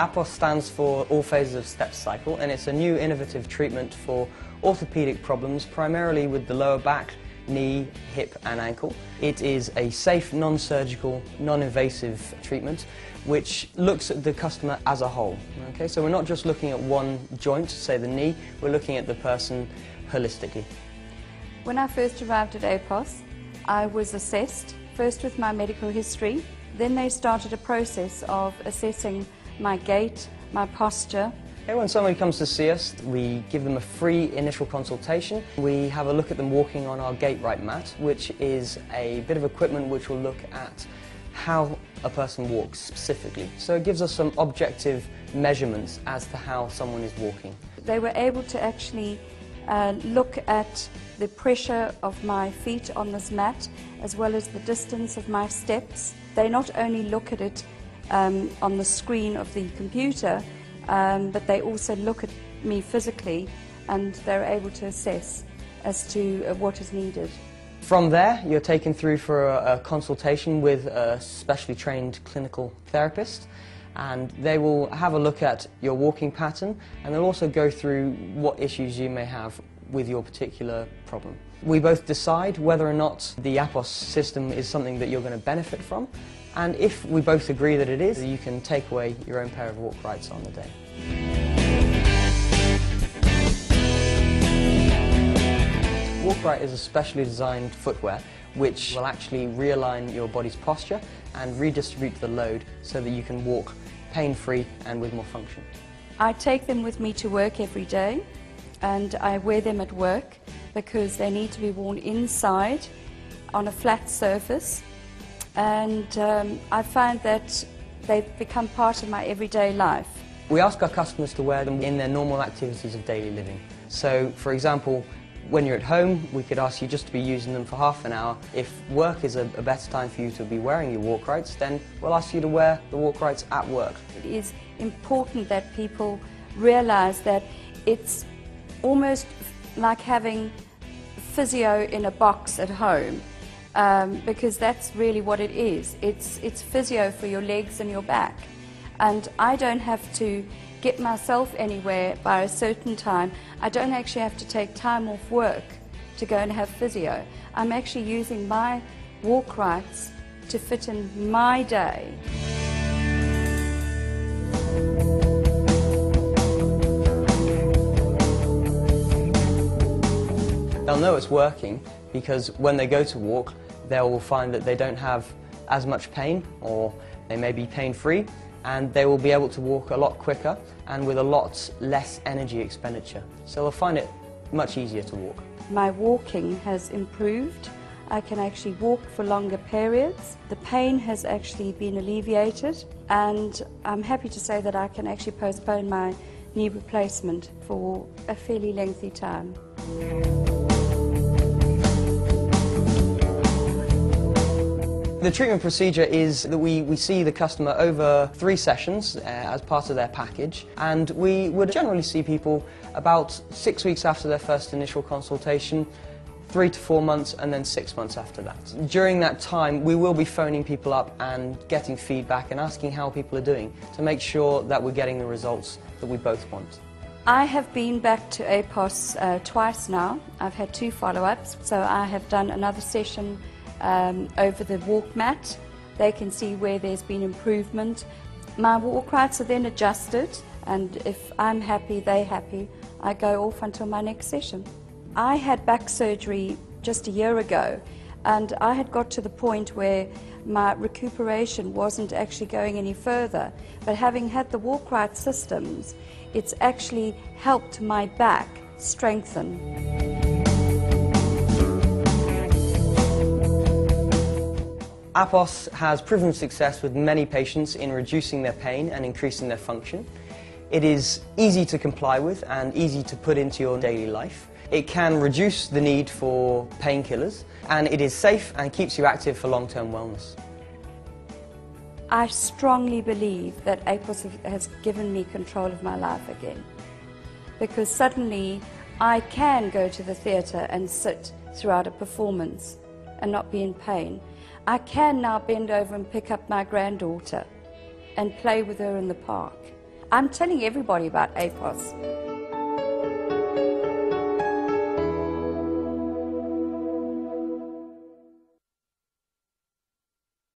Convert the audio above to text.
APOS stands for All Phases of Step Cycle, and it's a new innovative treatment for orthopedic problems, primarily with the lower back, knee, hip and ankle. It is a safe, non-surgical, non-invasive treatment which looks at the customer as a whole. Okay, so we're not just looking at one joint, say the knee, we're looking at the person holistically. When I first arrived at APOS, I was assessed, first with my medical history, then they started a process of assessing my gait, my posture. Okay, when somebody comes to see us, we give them a free initial consultation. We have a look at them walking on our Gait Right mat, which is a bit of equipment which will look at how a person walks specifically. So it gives us some objective measurements as to how someone is walking. They were able to actually look at the pressure of my feet on this mat as well as the distance of my steps. They not only look at it on the screen of the computer, but they also look at me physically and they're able to assess as to what is needed. From there, you're taken through for a consultation with a specially trained clinical therapist, and they will have a look at your walking pattern and they'll also go through what issues you may have with your particular problem. We both decide whether or not the APOS system is something that you're going to benefit from, and if we both agree that it is, you can take away your own pair of walk rights on the day. Walk Right is a specially designed footwear which will actually realign your body's posture and redistribute the load so that you can walk pain-free and with more function. I take them with me to work every day and I wear them at work because they need to be worn inside on a flat surface, and I find that they've become part of my everyday life. We ask our customers to wear them in their normal activities of daily living. So, for example, when you're at home, we could ask you just to be using them for half an hour. If work is a better time for you to be wearing your walk rights, then we'll ask you to wear the walk rights at work. It is important that people realise that it's almost like having physio in a box at home, because that's really what it is. It's physio for your legs and your back. And I don't have to get myself anywhere by a certain time. I don't actually have to take time off work to go and have physio. I'm actually using my walk rights to fit in my day. They'll know it's working because when they go to walk, they will find that they don't have as much pain, or they may be pain-free, and they will be able to walk a lot quicker and with a lot less energy expenditure. So they'll find it much easier to walk. My walking has improved. I can actually walk for longer periods. The pain has actually been alleviated, and I'm happy to say that I can actually postpone my knee replacement for a fairly lengthy time. The treatment procedure is that we see the customer over 3 sessions as part of their package, and we would generally see people about 6 weeks after their first initial consultation, 3 to 4 months, and then 6 months after that. During that time, we will be phoning people up and getting feedback and asking how people are doing to make sure that we're getting the results that we both want. I have been back to APOS twice now. I've had 2 follow-ups, so I have done another session over the walk mat. They can see where there's been improvement. My walk rights are then adjusted, and if I'm happy, they're happy, I go off until my next session. I had back surgery just a year ago, and I had got to the point where my recuperation wasn't actually going any further, but having had the walk right systems, it's actually helped my back strengthen. APOS has proven success with many patients in reducing their pain and increasing their function. It is easy to comply with and easy to put into your daily life. It can reduce the need for painkillers, and it is safe and keeps you active for long-term wellness. I strongly believe that APOS has given me control of my life again, because suddenly I can go to the theatre and sit throughout a performance and not be in pain. I can now bend over and pick up my granddaughter and play with her in the park. I'm telling everybody about APOS.